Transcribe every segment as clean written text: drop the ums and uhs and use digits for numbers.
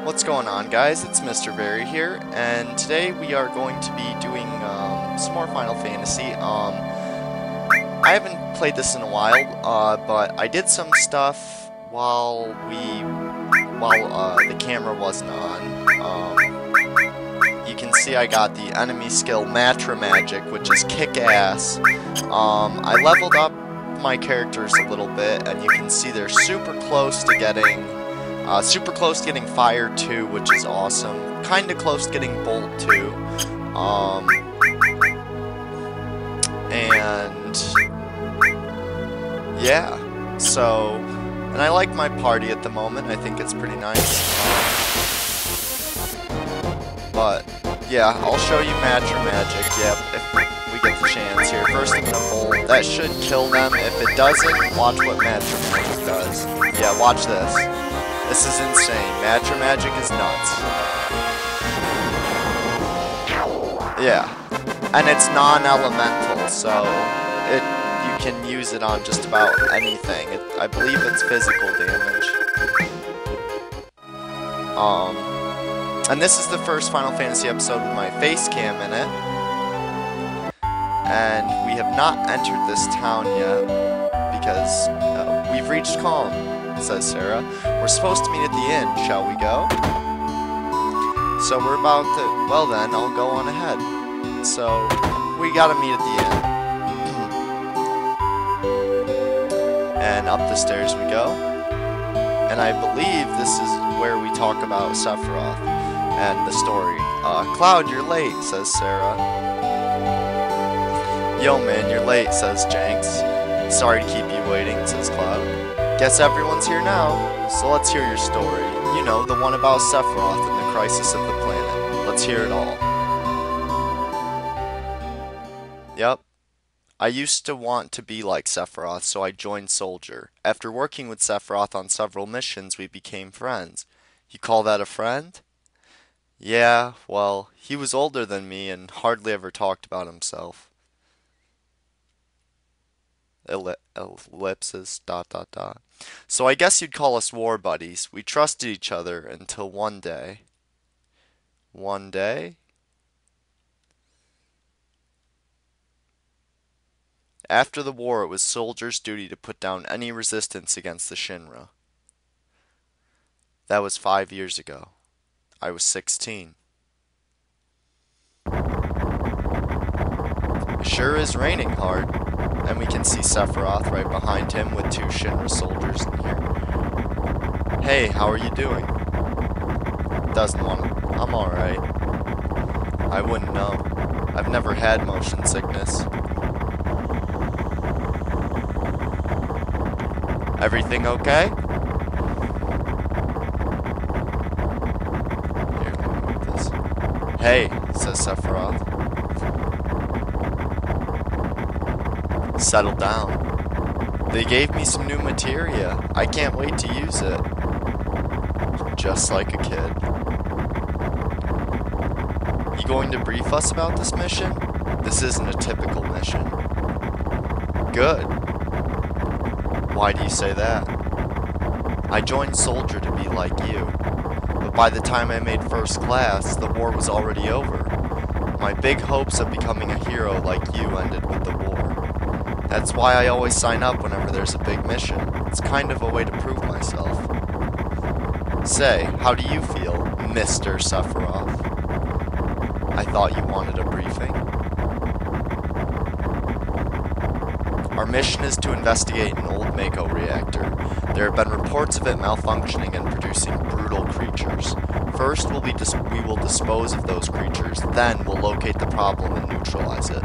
What's going on, guys? It's MrVerry here, and today we are going to be doing some more Final Fantasy. I haven't played this in a while, but I did some stuff while the camera wasn't on. You can see I got the enemy skill Matra Magic, which is kick-ass. I leveled up my characters a little bit, and you can see they're super close to getting Fire 2, which is awesome. Kinda close to getting Bolt 2. And yeah, so, and I like my party at the moment. I think it's pretty nice. But yeah, I'll show you Matra Magic. Yep, if we get the chance here. First, I'm gonna Bolt. That should kill them. If it doesn't, watch what Matra Magic does. Yeah, watch this. This is insane. Matra Magic is nuts. Yeah. And it's non-elemental, so you can use it on just about anything. I believe it's physical damage. And this is the first Final Fantasy episode with my facecam in it. And we have not entered this town yet, because we've reached calm, says Sarah. We're supposed to meet at the inn, shall we go? So we're about to, well then, I'll go on ahead. So, we gotta meet at the inn. And up the stairs we go. And I believe this is where we talk about Sephiroth and the story. Cloud, you're late, says Sarah. Yo man, you're late, says Jenks. Sorry to keep you waiting, says Cloud. Guess everyone's here now, so let's hear your story. You know, the one about Sephiroth and the crisis of the planet. Let's hear it all. Yep. I used to want to be like Sephiroth, so I joined Soldier. After working with Sephiroth on several missions, we became friends. You call that a friend? Yeah, well, he was older than me and hardly ever talked about himself. Ellipses, ... So I guess you'd call us war buddies. We trusted each other until one day. One day? After the war, it was Soldier's duty to put down any resistance against the Shinra. That was 5 years ago. I was 16. It sure is raining hard. And we can see Sephiroth right behind him with 2 Shinra soldiers in here. Hey, how are you doing? Doesn't want to. I'm alright. I wouldn't know. I've never had motion sickness. Everything okay? Here, let me move this. Hey, says Sephiroth. Settle down. They gave me some new materia. I can't wait to use it. Just like a kid. You going to brief us about this mission? This isn't a typical mission. Good. Why do you say that? I joined Soldier to be like you. But by the time I made first class, the war was already over. My big hopes of becoming a hero like you ended with the war. That's why I always sign up whenever there's a big mission. It's kind of a way to prove myself. Say, how do you feel, Mr. Sephiroth? I thought you wanted a briefing. Our mission is to investigate an old Mako reactor. There have been reports of it malfunctioning and producing brutal creatures. First, we will dispose of those creatures, then we'll locate the problem and neutralize it.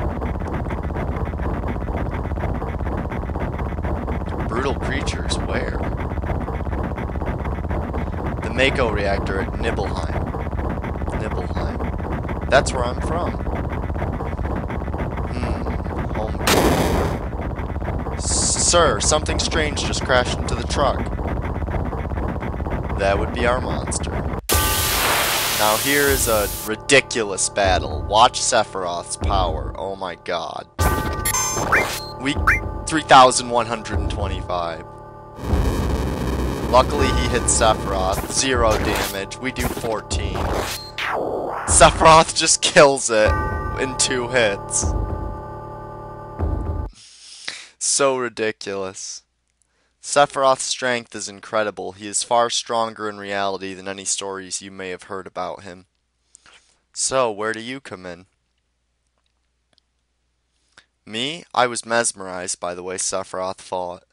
Brutal creatures, where? The Mako reactor at Nibelheim. Nibelheim. That's where I'm from. Home. Sir, something strange just crashed into the truck. That would be our monster. Now here is a ridiculous battle. Watch Sephiroth's power. Oh my god. 3,125. Luckily, he hit Sephiroth. 0 damage. We do 14. Sephiroth just kills it in 2 hits. So ridiculous. Sephiroth's strength is incredible. He is far stronger in reality than any stories you may have heard about him. So, where do you come in? Me? I was mesmerized by the way Sephiroth fought.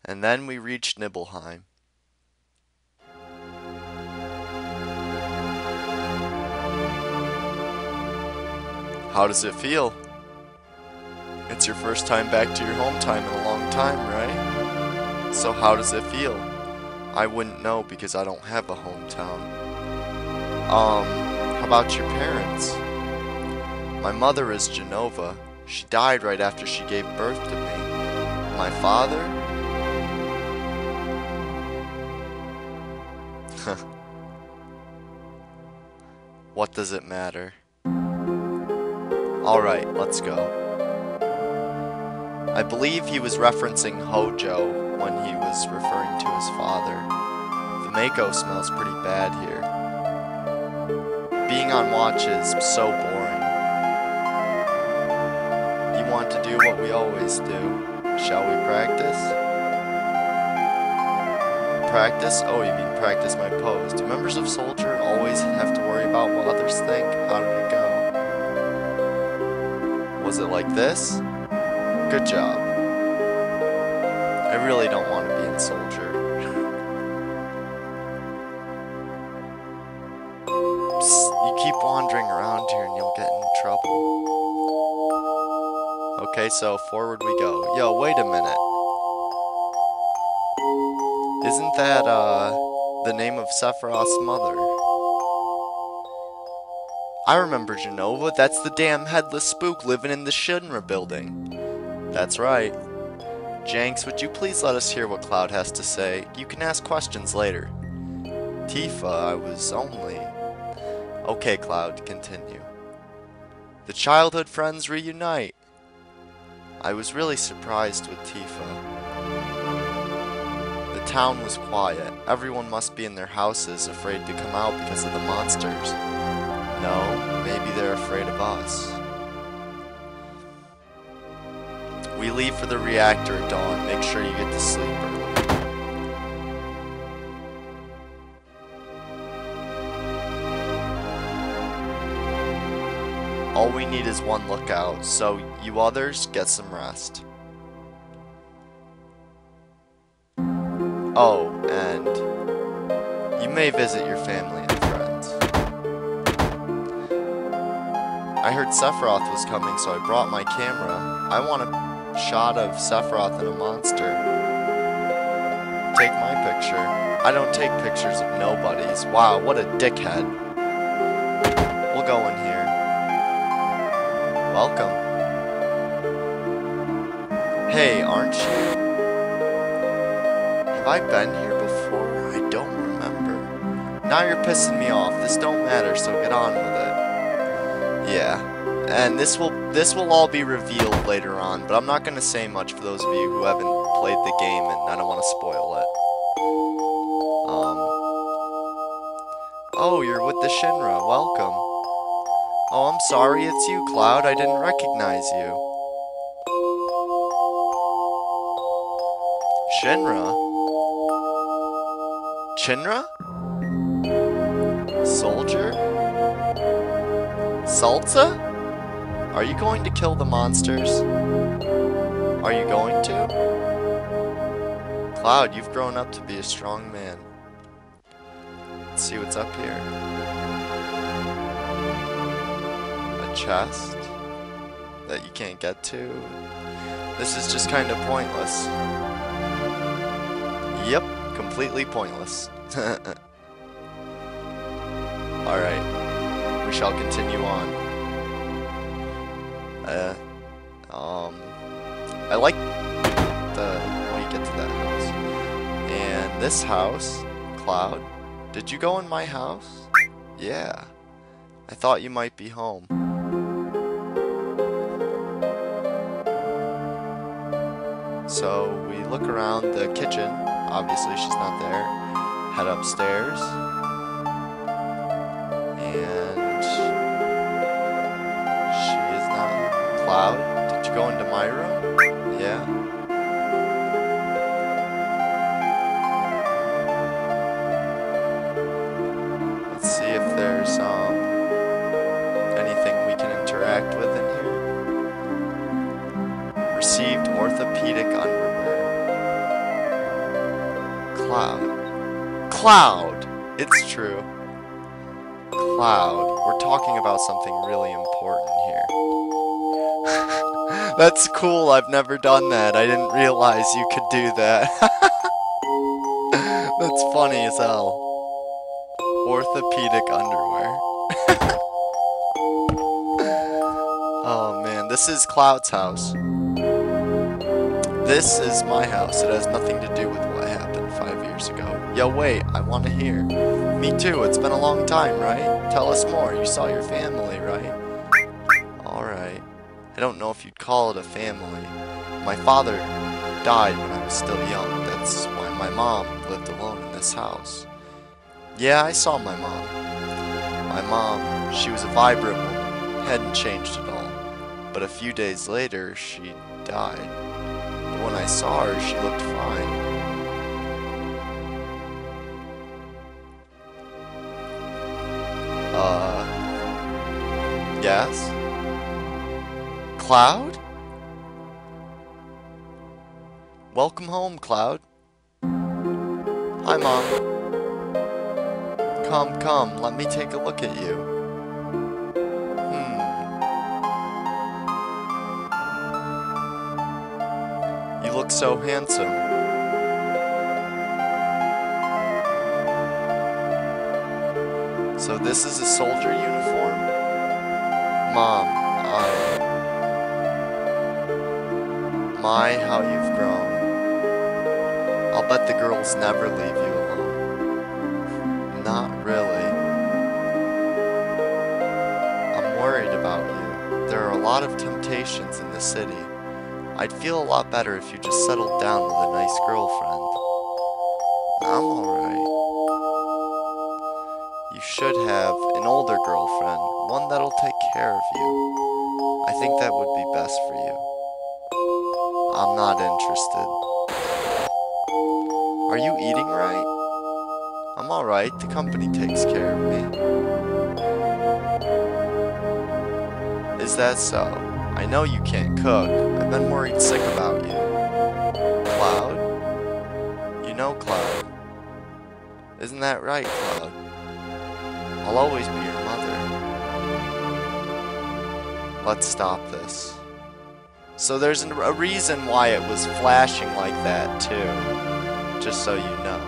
And then we reached Nibelheim. How does it feel? It's your first time back to your hometown in a long time, right? So how does it feel? I wouldn't know because I don't have a hometown. How about your parents? My mother is Jenova. She died right after she gave birth to me. My father? What does it matter? Alright, let's go. I believe he was referencing Hojo when he was referring to his father. The Mako smells pretty bad here. Being on watch is so boring. You want to do what we always do. Shall we practice? Practice? Oh, you mean practice my pose. Do members of Soldier always have to worry about what others think? How did it go? Was it like this? Good job. I really don't want to be in Soldier. Psst, you keep wandering around here and you'll get in trouble. Okay, so forward we go. Yo, wait a minute. Isn't that, the name of Sephiroth's mother? I remember Jenova. That's the damn headless spook living in the Shinra building. That's right. Jenks, would you please let us hear what Cloud has to say? You can ask questions later. Tifa, I was only... Okay, Cloud, continue. The childhood friends reunite. I was really surprised with Tifa. The town was quiet. Everyone must be in their houses, afraid to come out because of the monsters. No, maybe they're afraid of us. We leave for the reactor at dawn. Make sure you get to sleep early. All we need is one lookout, so you others get some rest. Oh, and you may visit your family and friends. I heard Sephiroth was coming, so I brought my camera. I want a shot of Sephiroth and a monster. Take my picture. I don't take pictures of nobodies. Wow, what a dickhead. We'll go in here. Welcome. Hey, aren't you? Have I been here before? I don't remember. Now you're pissing me off. This don't matter, so get on with it. Yeah. And this will all be revealed later on, but I'm not gonna say much for those of you who haven't played the game and I don't want to spoil it. Oh, you're with the Shinra. Welcome. Oh, I'm sorry, it's you, Cloud. I didn't recognize you. Shinra? Shinra? Soldier? Salsa? Are you going to kill the monsters? Are you going to? Cloud, you've grown up to be a strong man. Let's see what's up here. Chest that you can't get to. This is just kind of pointless. Yep, completely pointless. Alright, we shall continue on. I like when you get to that house. And this house, Cloud, did you go in my house? Yeah, I thought you might be home. So we look around the kitchen. Obviously, she's not there. Head upstairs. And she is not. Cloud, did you go into my room? Yeah. Let's see if there's anything we can interact with in here. Received orthopedic underwear. Cloud. Cloud! It's true. Cloud. We're talking about something really important here. That's cool. I've never done that. I didn't realize you could do that. That's funny as hell. Orthopedic underwear. Oh man, this is Cloud's house. This is my house. It has nothing to do with what happened 5 years ago. Yo, wait, I want to hear. Me too, it's been a long time, right? Tell us more. You saw your family, right? Alright. I don't know if you'd call it a family. My father died when I was still young. That's why my mom lived alone in this house. Yeah, I saw my mom. My mom, she was a vibrant woman. Hadn't changed at all. But a few days later, she died. But when I saw her, she looked fine. Yes? Cloud? Welcome home, Cloud. Hi, Mom. Come, let me take a look at you. You look so handsome. So this is a soldier uniform? Mom, my, how you've grown. I'll bet the girls never leave you alone. Not really. I'm worried about you. There are a lot of temptations in the city. I'd feel a lot better if you just settled down with a nice girlfriend. I'm alright. You should have an older girlfriend, one that'll take care of you. I think that would be best for you. I'm not interested. Are you eating right? I'm alright, the company takes care of me. Is that so? I know you can't cook. I've been worried sick about you. Cloud? You know Cloud. Isn't that right, Cloud? I'll always be your mother. Let's stop this. So there's a reason why it was flashing like that, too. Just so you know.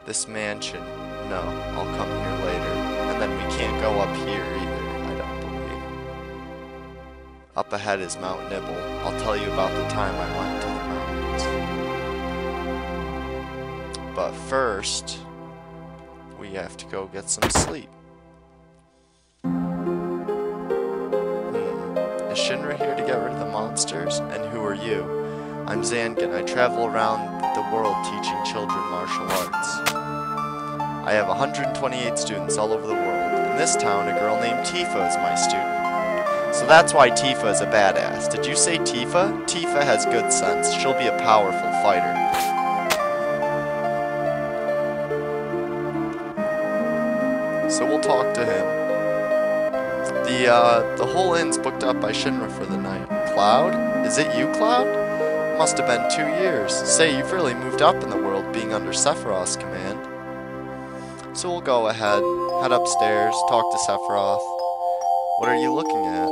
This mansion. No, I'll come here later. And then we can't go up here either, I don't believe. Up ahead is Mount Nibble. I'll tell you about the time I went to the mountains. But first, we have to go get some sleep. Is Shinra here to get rid of the monsters? And who are you? I'm Zangan. I travel around the world teaching children martial arts. I have 128 students all over the world. In this town, a girl named Tifa is my student. So that's why Tifa is a badass. Did you say Tifa? Tifa has good sense. She'll be a powerful fighter. So we'll talk to him. The whole inn's booked up by Shinra for the night. Cloud? Is it you, Cloud? Must have been 2 years. Say, you've really moved up in the world being under Sephiroth's command. So we'll go ahead, head upstairs, talk to Sephiroth. What are you looking at?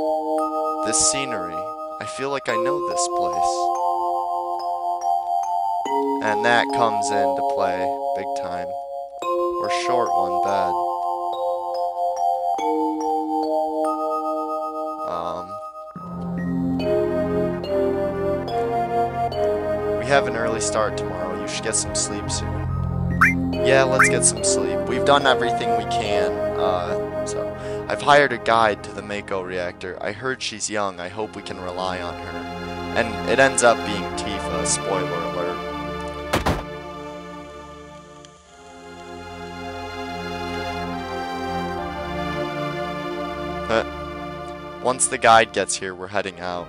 This scenery. I feel like I know this place. And that comes into play big time. We're short one bed. We have an early start tomorrow. You should get some sleep soon. Yeah, let's get some sleep. We've done everything we can. So I've hired a guide to the Mako reactor. I heard she's young. I hope we can rely on her. And it ends up being Tifa. Spoiler alert. Once the guide gets here, we're heading out.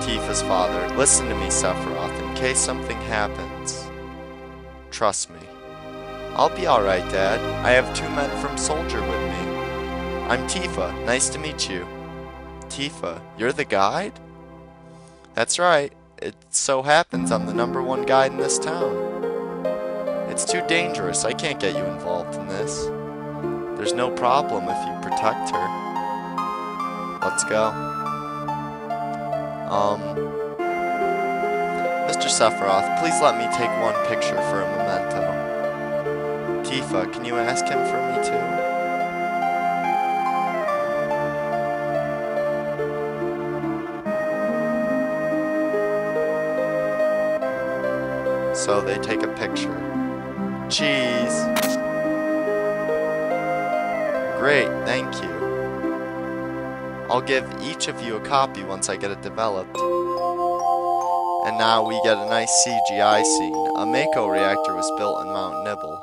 Tifa's father. Listen to me, Sephiroth, in case something happens. Trust me. I'll be alright, Dad. I have 2 men from Soldier with me. I'm Tifa. Nice to meet you. Tifa, you're the guide? That's right. It so happens I'm the #1 guide in this town. It's too dangerous. I can't get you involved in this. There's no problem if you protect her. Let's go. Mr. Sephiroth, please let me take 1 picture for a memento. Tifa, can you ask him for me too? So they take a picture. Cheese! Great, thank you. I'll give each of you a copy once I get it developed. And now we get a nice CGI scene. A Mako reactor was built in Mount Nibel.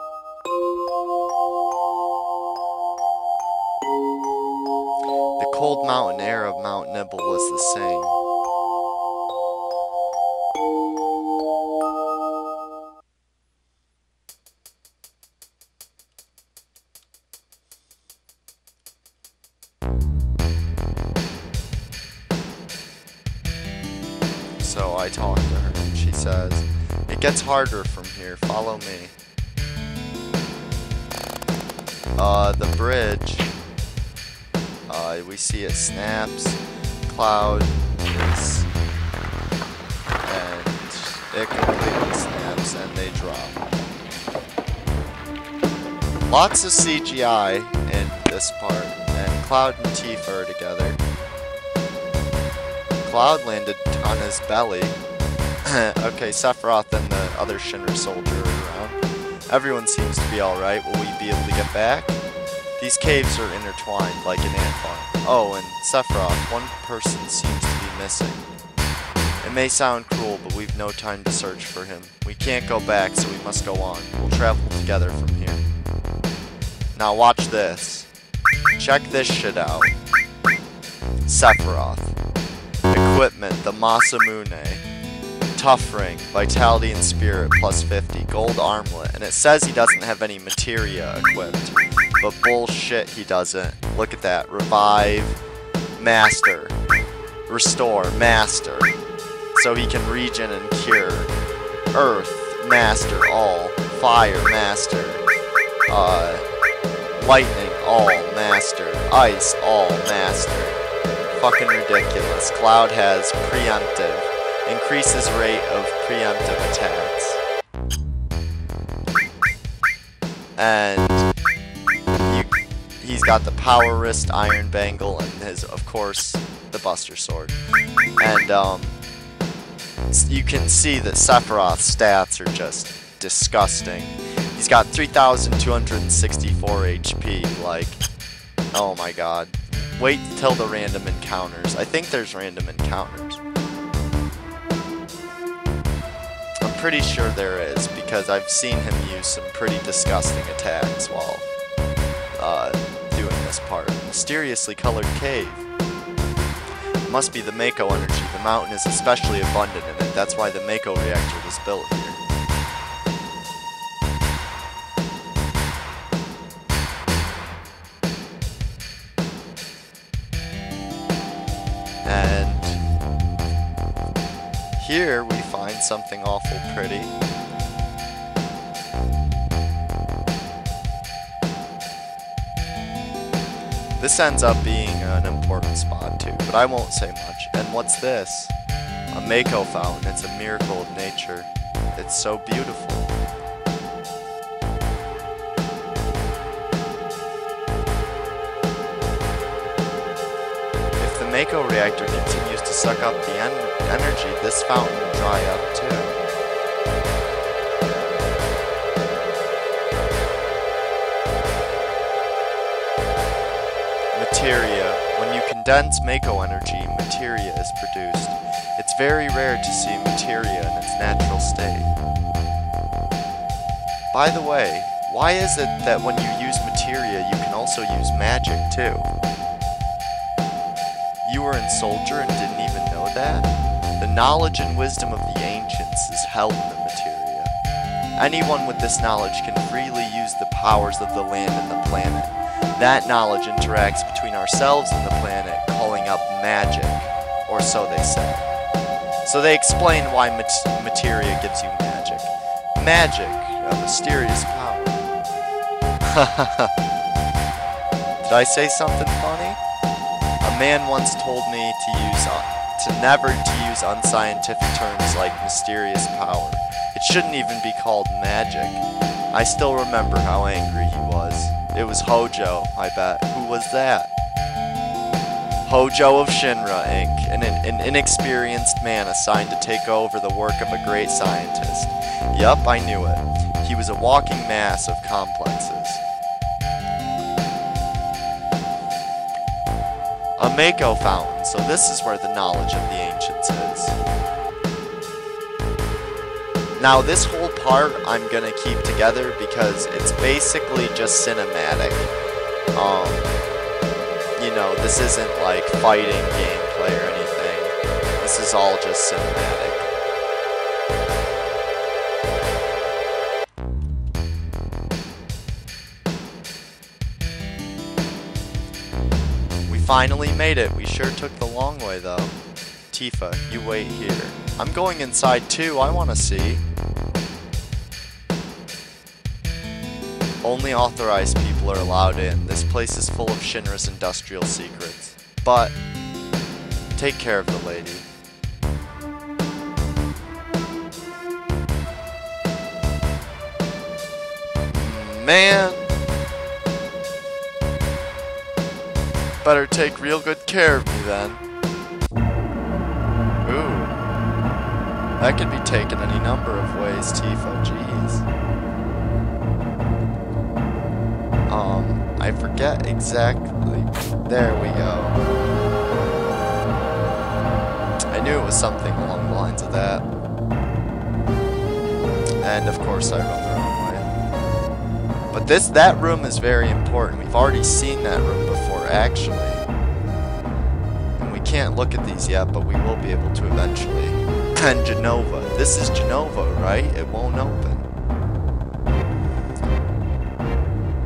The cold mountain air of Mount Nibel was the same. So I talk to her, and she says, "It gets harder from here, follow me." The bridge, we see it snaps, Cloud is, and it completely snaps, and they drop. Lots of CGI in this part, and Cloud and Tifa are together. Cloud landed on his belly. Okay, Sephiroth and the other Shinra soldier are around. Everyone seems to be alright. Will we be able to get back? These caves are intertwined like an ant farm. Oh, and Sephiroth, 1 person seems to be missing. It may sound cruel, but we've no time to search for him. We can't go back, so we must go on. We'll travel together from here. Now watch this. Check this shit out. Sephiroth. Equipment, the Masamune. Tough ring, vitality and spirit plus 50, gold armlet, and it says he doesn't have any materia equipped. But bullshit, he doesn't. Look at that. Revive, master. Restore, master. So he can regen and cure. Earth, master, all. Fire, master. Lightning, all, master. Ice, all, master. Fucking ridiculous. Cloud has preemptive. Increases rate of preemptive attacks. And he's got the power wrist, iron bangle, and his, of course, the Buster Sword. And you can see that Sephiroth's stats are just disgusting. He's got 3,264 HP, like, oh my god. Wait till the random encounters. I think there's random encounters. I'm pretty sure there is, because I've seen him use some pretty disgusting attacks while doing this part. Mysteriously colored cave. Must be the Mako energy. The mountain is especially abundant in it. That's why the Mako reactor was built here. And here we find something awful pretty. This ends up being an important spot too, but I won't say much. And what's this? A Mako fountain. It's a miracle of nature. It's so beautiful. If the Mako reactor continues to suck up the energy, this fountain will dry up too. Materia. When you condense Mako energy, materia is produced. It's very rare to see materia in its natural state. By the way, why is it that when you use materia, you can also use magic too? You were in Soldier and didn't even know that? The knowledge and wisdom of the ancients is held in the materia. Anyone with this knowledge can freely use the powers of the land and the planet. That knowledge interacts between ourselves and the planet, calling up magic, or so they say. So they explain why materia gives you magic. Magic, a mysterious power. Did I say something funny? A man once told me never to use unscientific terms like mysterious power. It shouldn't even be called magic. I still remember how angry he was. It was Hojo, I bet. Who was that? Hojo of Shinra, Inc., an inexperienced man assigned to take over the work of a great scientist. Yup, I knew it. He was a walking mass of complexes. A Mako fountain, so this is where the knowledge of the ancients is. Now this whole part I'm gonna keep together because it's basically just cinematic. You know, this isn't like fighting gameplay or anything. This is all just cinematic. We finally made it. We sure took the long way though. Tifa, you wait here. I'm going inside too. I want to see. Only authorized people are allowed in. This place is full of Shinra's industrial secrets. But, take care of the lady. Man! Better take real good care of me then. Ooh. That could be taken any number of ways, Tifa. Jeez. I forget exactly. There we go. I knew it was something along the lines of that. And of course I run the wrong way. But that room is very important. We've already seen that room before, actually. And we can't look at these yet, but we will be able to eventually. And Jenova. This is Jenova, right? It won't open.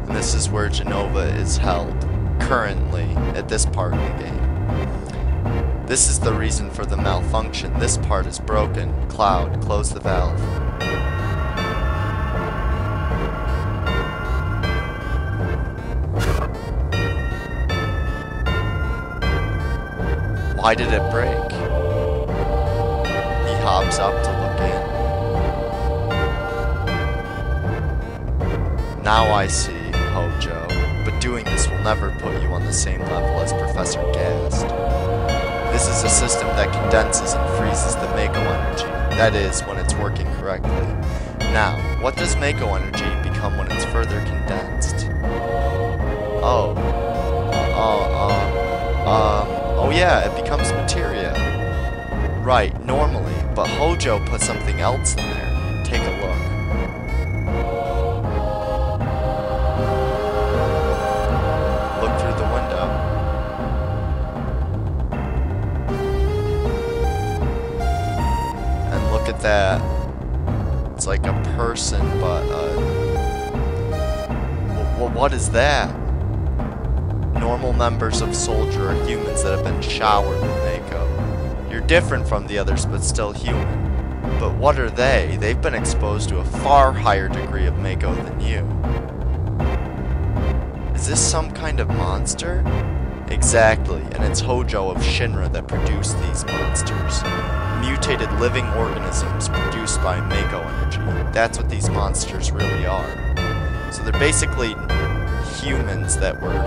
This is where Jenova is held, currently, at this part of the game. This is the reason for the malfunction. This part is broken. Cloud, close the valve. Why did it break? He hops up to look in. Now I see. Hojo, but doing this will never put you on the same level as Professor Gast. This is a system that condenses and freezes the Mako energy, that is, when it's working correctly. Now, what does Mako energy become when it's further condensed? Oh yeah, it becomes materia. Right, normally, but Hojo put something else in there. Take a look. That it's like a person, but what is that? Normal members of Soldier are humans that have been showered with Mako. You're different from the others, but still human. But what are they? They've been exposed to a far higher degree of Mako than you. Is this some kind of monster? Exactly, and it's Hojo of Shinra that produced these monsters. Mutated living organisms produced by Mako energy. That's what these monsters really are. So they're basically humans that were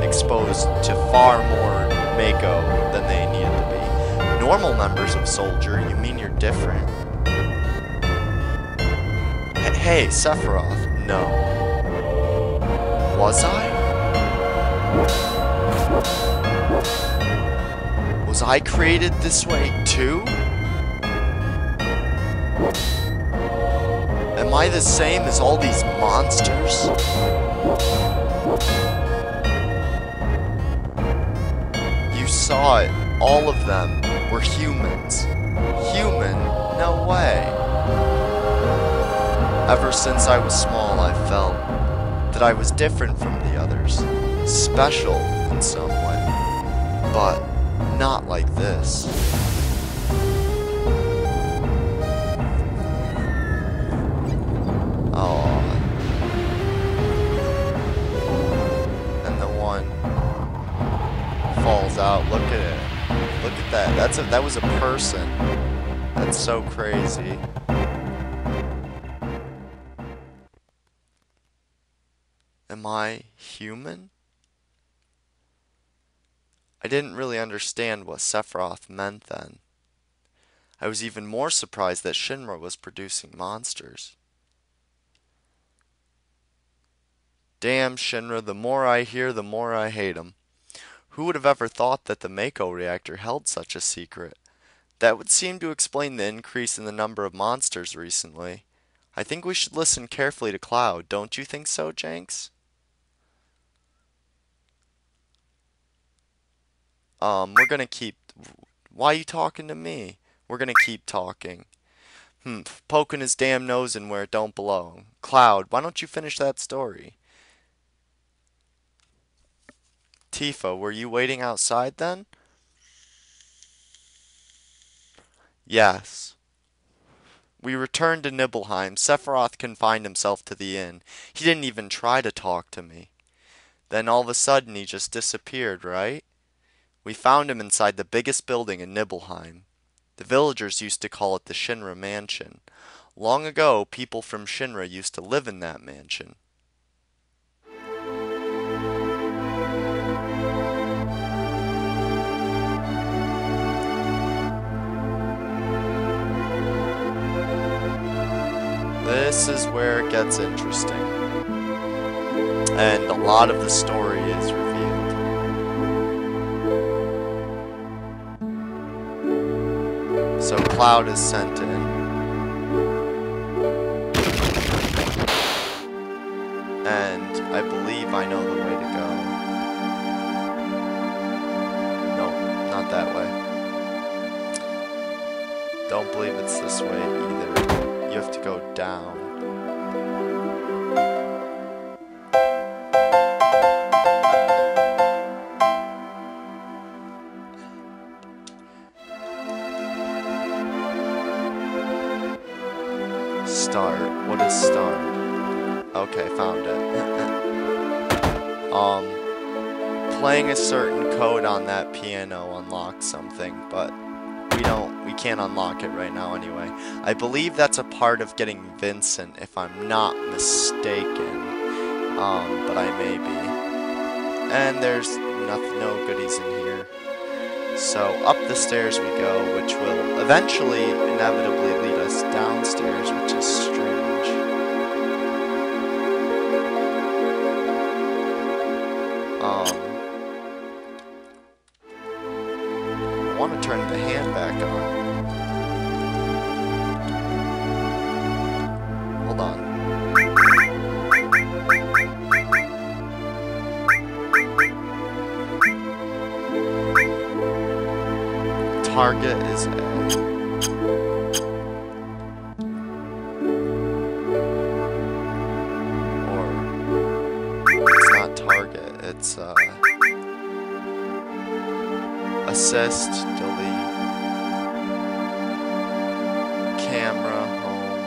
exposed to far more Mako than they needed to be. Normal members of Soldier, you mean you're different? Hey, Sephiroth. No. Was I? Was I created this way too? Am I the same as all these monsters? You saw it. All of them were humans. Human? No way. Ever since I was small, I felt that I was different from the others. Special in some way. But not like this. Oh. And the one falls out. Look at it. Look at that. That was a person. That's so crazy. Am I human? I didn't really understand what Sephiroth meant then. I was even more surprised that Shinra was producing monsters. Damn Shinra, the more I hear, the more I hate 'em. Who would have ever thought that the Mako reactor held such a secret? That would seem to explain the increase in the number of monsters recently. I think we should listen carefully to Cloud, don't you think so, Jenks? We're gonna keep... Why are you talking to me? We're gonna keep talking. Poking his damn nose in where it don't belong. Cloud, why don't you finish that story? Tifa, were you waiting outside then? Yes. We returned to Nibelheim. Sephiroth confined himself to the inn. He didn't even try to talk to me. Then all of a sudden he just disappeared, right? We found him inside the biggest building in Nibelheim. The villagers used to call it the Shinra Mansion. Long ago, people from Shinra used to live in that mansion. This is where it gets interesting. And a lot of the story is revealed. So Cloud is sent in. And I believe I know the way to go. Nope, not that way. Don't believe it's this way either. You have to go down. Start. What is start? Okay, found it. Playing a certain code on that piano unlocks something, but we can't unlock it right now anyway. I believe that's a part of getting Vincent, if I'm not mistaken. But I may be. And there's no goodies in here. So up the stairs we go, which will eventually, inevitably lead us downstairs, which is strange. I want to turn the hand back on. Hold on. Target is A. Or it's not target, it's assist, delete, camera, home.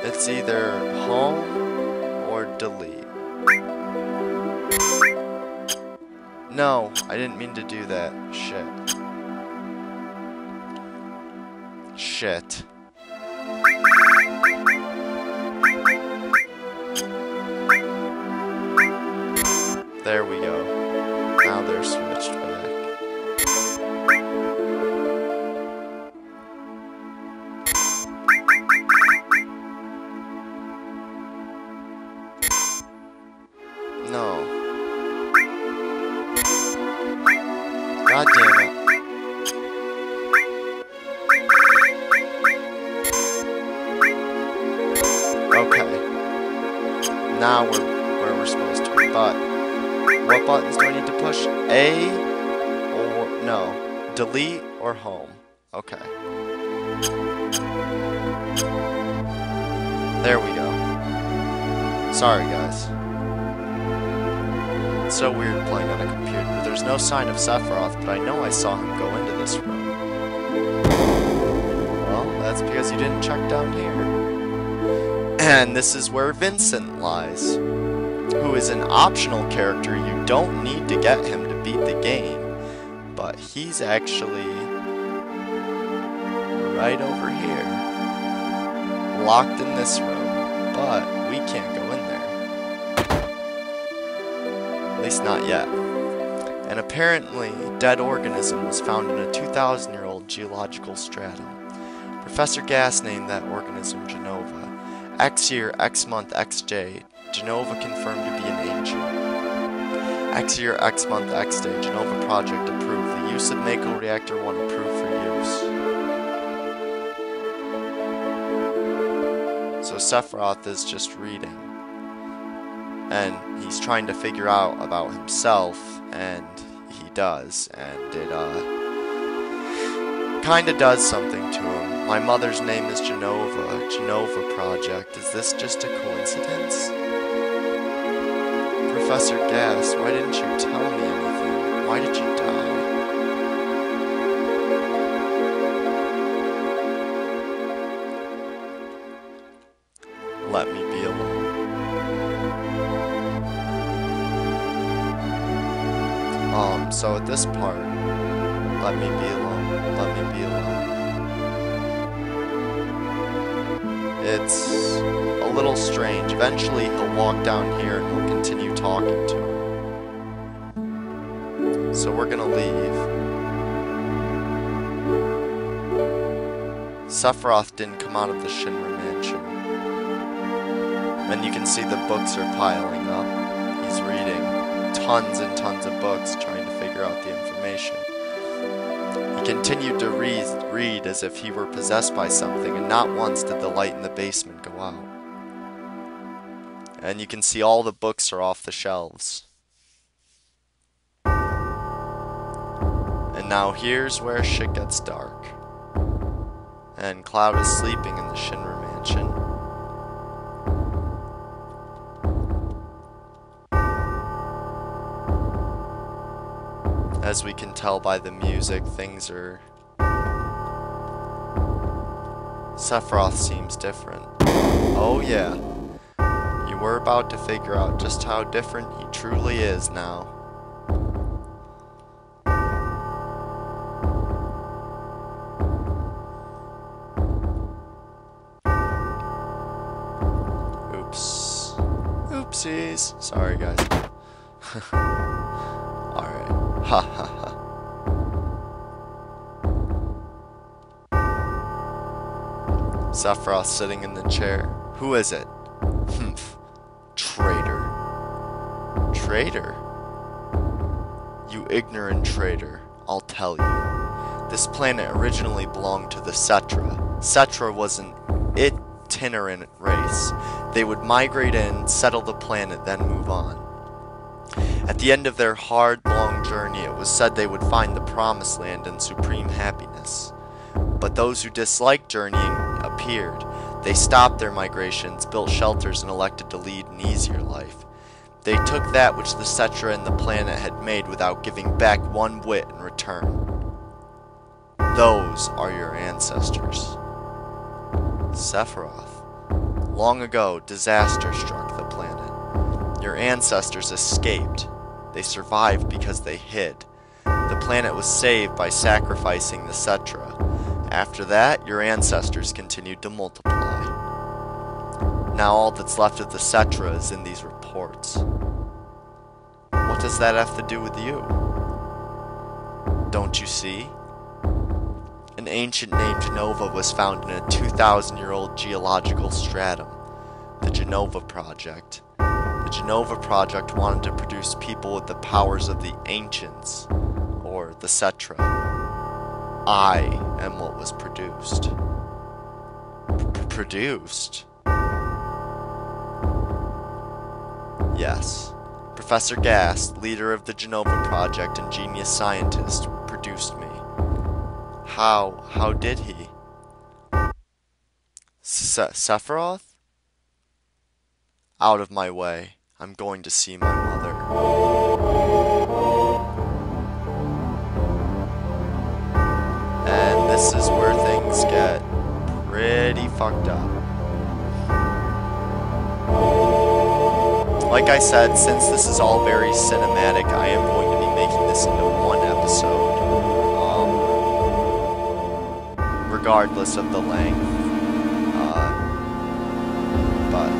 It's either home or delete. No, I didn't mean to do that. Shit. Shit. There we go. Now they're switched back. No. God damn it. Okay. Now we're where we're supposed to be, but What buttons do I need to push? A or no. Delete or home. Okay. There we go. Sorry guys. It's so weird playing on a computer. There's no sign of Sephiroth, but I know I saw him go into this room. Well, that's because you didn't check down here. And this is where Vincent lies, who is an optional character. You don't need to get him to beat the game, but he's actually right over here, locked in this room, but we can't go in there. At least not yet. An apparently dead organism was found in a 2,000-year-old geological stratum. Professor Gass named that organism Jenova. X year, X month, XJ, Jenova confirmed to be an ancient. X year, X month, X day, Jenova project approved. The use of Mako Reactor 1 approved for use. So Sephiroth is just reading. And he's trying to figure out about himself, and he does. And it, kinda does something to him. My mother's name is Jenova. Jenova project. Is this just a coincidence? Professor Gass, why didn't you tell me anything? Why did you die? Let me be alone. So at this part, let me be alone. Let me be alone. It's a little strange. Eventually he'll walk down here and we'll continue talking to him. So we're gonna leave. Sephiroth didn't come out of the Shinra mansion. And you can see the books are piling up. He's reading tons and tons of books trying to figure out the information. He continued to read as if he were possessed by something, and not once did the light in the basement go out. And you can see all the books are off the shelves. And now here's where shit gets dark. And Cloud is sleeping in the Shinra mansion. As we can tell by the music, things are... Sephiroth seems different. Oh yeah. You were about to figure out just how different he truly is now. Oops. Oopsies. Sorry guys. Alright. Ha ha ha. Sephiroth sitting in the chair. Who is it? Humph. Traitor. Traitor? You ignorant traitor. I'll tell you. This planet originally belonged to the Cetra. Cetra was an itinerant race. They would migrate in, settle the planet, then move on. At the end of their hard, long journey, it was said they would find the Promised Land and supreme happiness. But those who disliked journeying appeared. They stopped their migrations, built shelters, and elected to lead an easier life. They took that which the Cetra and the planet had made without giving back one whit in return. Those are your ancestors. Sephiroth. Long ago, disaster struck the planet. Your ancestors escaped. They survived because they hid. The planet was saved by sacrificing the Cetra. After that, your ancestors continued to multiply. Now all that's left of the Cetra is in these reports. What does that have to do with you? Don't you see? An ancient named Jenova was found in a 2,000-year-old geological stratum, the Jenova project. The Jenova project wanted to produce people with the powers of the ancients, or the Cetra. I am what was produced. Produced? Yes. Professor Gast, leader of the Jenova project and genius scientist, produced me. How did he? Sephiroth? Out of my way. I'm going to see my mother. And this is where things get pretty fucked up. Like I said, since this is all very cinematic, I am going to be making this into one episode. Regardless of the length. But,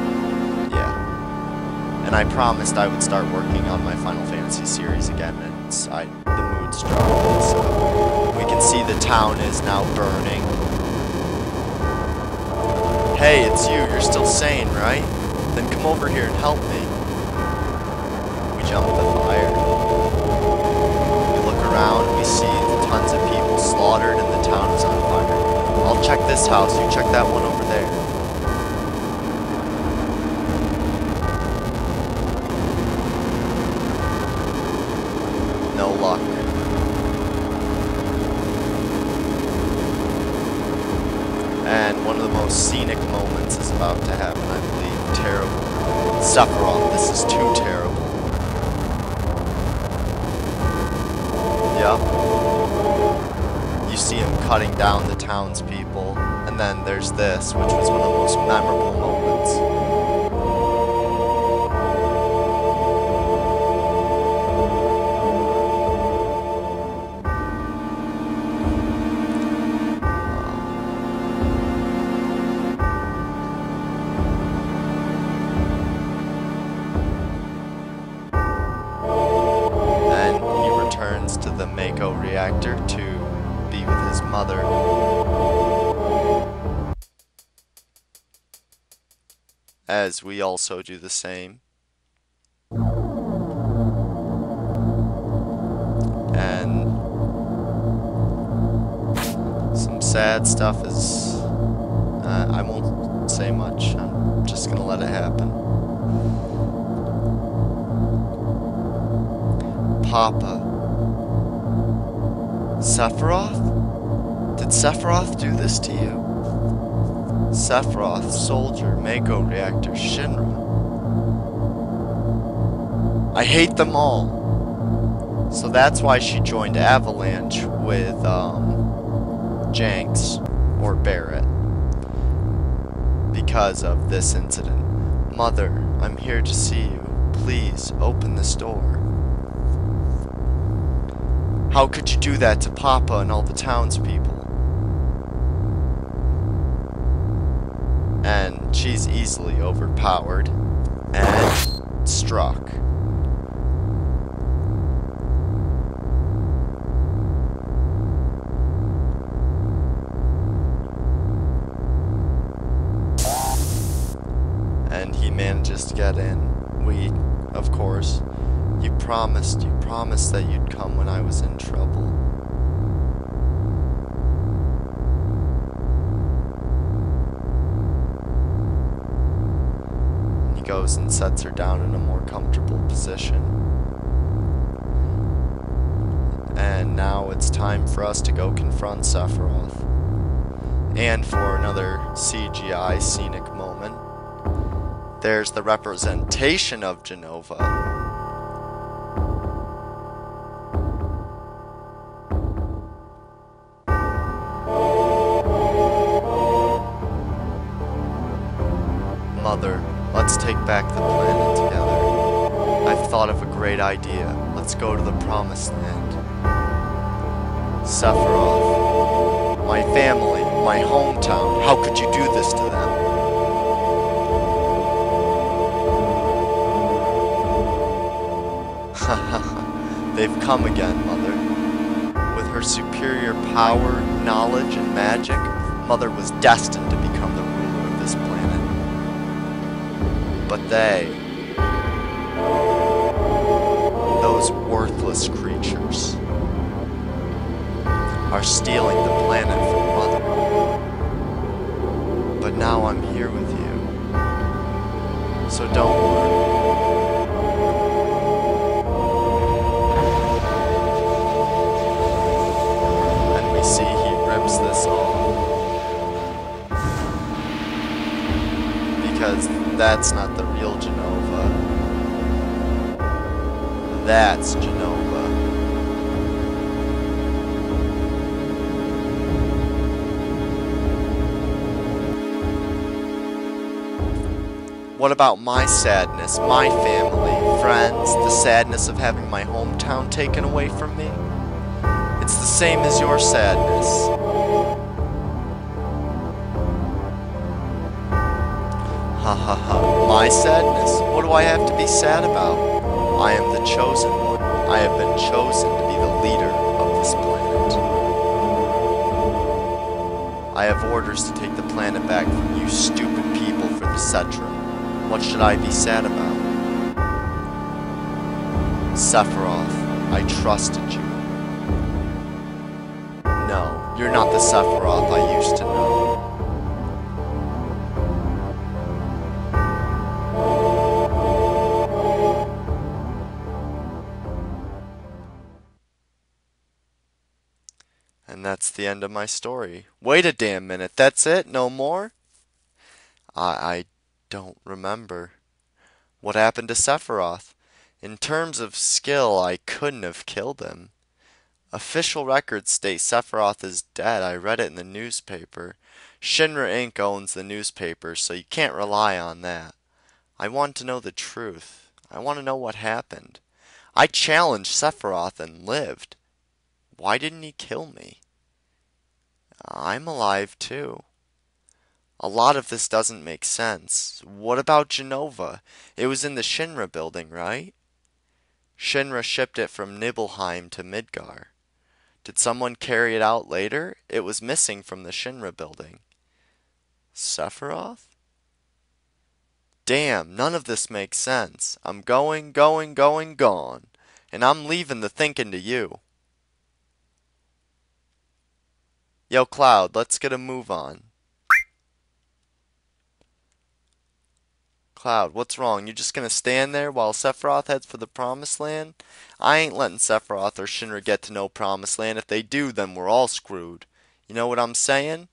yeah. And I promised I would start working on my Final Fantasy series again, and the mood's dropping, so we can see the town is now burning. Hey, it's you. You're still sane, right? Then come over here and help me. We jump the fire. We look around, we see tons of people slaughtered, and the town is on fire. I'll check this house, you check that one over there. No luck. And one of the most scenic moments is about to happen, I believe. Terrible. Sephiroth, this is too terrible. Yep. You see him cutting down the townspeople, and then there's this, which was one of the most memorable moments. To the Mako reactor to be with his mother. As we also do the same. And some sad stuff is... I won't say much. I'm just gonna let it happen. Papa. Sephiroth? Did Sephiroth do this to you? Sephiroth, Soldier, Mako Reactor, Shinra. I hate them all. So that's why she joined Avalanche with, Jenks, or Barrett. Because of this incident. Mother, I'm here to see you. Please, open this door. How could you do that to Papa and all the townspeople? And she's easily overpowered and struck. And he manages to get in. We, of course, you promised that you'd come when I was in trouble. And he goes and sets her down in a more comfortable position. And now it's time for us to go confront Sephiroth. And for another CGI scenic moment, there's the representation of Jenova. Mother, let's take back the planet together. I've thought of a great idea. Let's go to the promised land. Sephiroth, my family, my hometown. How could you do this to them? They've come again, Mother. With her superior power, knowledge, and magic, Mother was destined to become the ruler of this planet. But those worthless creatures, are stealing the planet from Mother. But now I'm here with you. So don't worry. because that's not the real Jenova. That's Jenova. What about my sadness, my family, friends, the sadness of having my hometown taken away from me? It's the same as your sadness. Ha ha ha. My sadness? What do I have to be sad about? I am the chosen one. I have been chosen to be the leader of this planet. I have orders to take the planet back from you stupid people for the Cetra. What should I be sad about? Sephiroth, I trusted you. No, you're not the Sephiroth I used to know. And that's the end of my story. Wait a damn minute, that's it? No more? I don't remember. What happened to Sephiroth? In terms of skill, I couldn't have killed him. Official records state Sephiroth is dead. I read it in the newspaper. Shinra Inc. owns the newspaper, so you can't rely on that. I want to know the truth. I want to know what happened. I challenged Sephiroth and lived. Why didn't he kill me? I'm alive too. A lot of this doesn't make sense. What about Jenova? It was in the Shinra building, right? Shinra shipped it from Nibelheim to Midgar. Did someone carry it out later? It was missing from the Shinra building. Sephiroth? Damn, none of this makes sense. I'm going, gone. And I'm leaving the thinking to you. Yo, Cloud, let's get a move on. Cloud, what's wrong? You just gonna stand there while Sephiroth heads for the Promised Land? I ain't letting Sephiroth or Shinra get to no Promised Land. If they do, then we're all screwed. You know what I'm saying?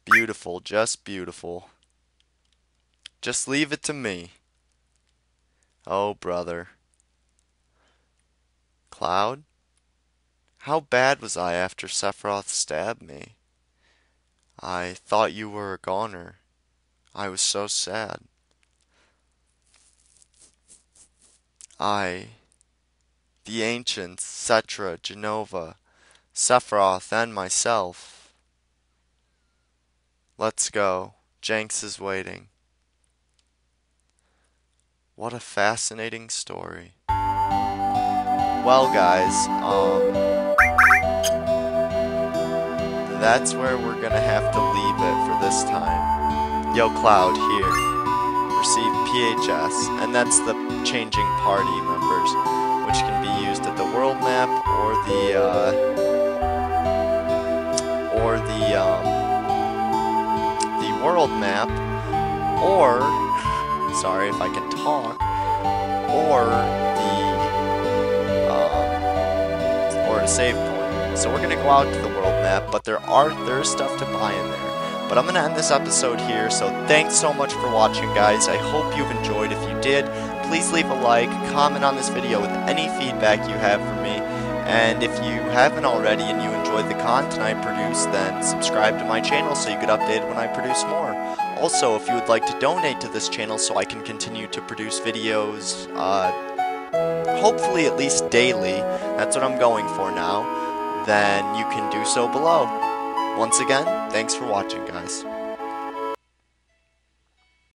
Beautiful, just beautiful. Just leave it to me. Oh, brother. Cloud? How bad was I after Sephiroth stabbed me? I thought you were a goner. I was so sad. The ancients, Cetra, Jenova, Sephiroth, and myself. Let's go. Jenks is waiting. What a fascinating story. Well, guys, that's where we're gonna have to leave it for this time. Yo, Cloud, here. Receive PHS, and that's the changing party members, which can be used at the world map or the world map, or sorry if I can talk, or a save point. So we're gonna go out to the world map, but there's stuff to buy in there. But I'm going to end this episode here, so thanks so much for watching, guys. I hope you've enjoyed. If you did, please leave a like, comment on this video with any feedback you have for me, and if you haven't already and you enjoyed the content I produce, then subscribe to my channel so you get updated when I produce more. Also, if you would like to donate to this channel so I can continue to produce videos, hopefully at least daily, that's what I'm going for now, then you can do so below. Once again, thanks for watching, guys.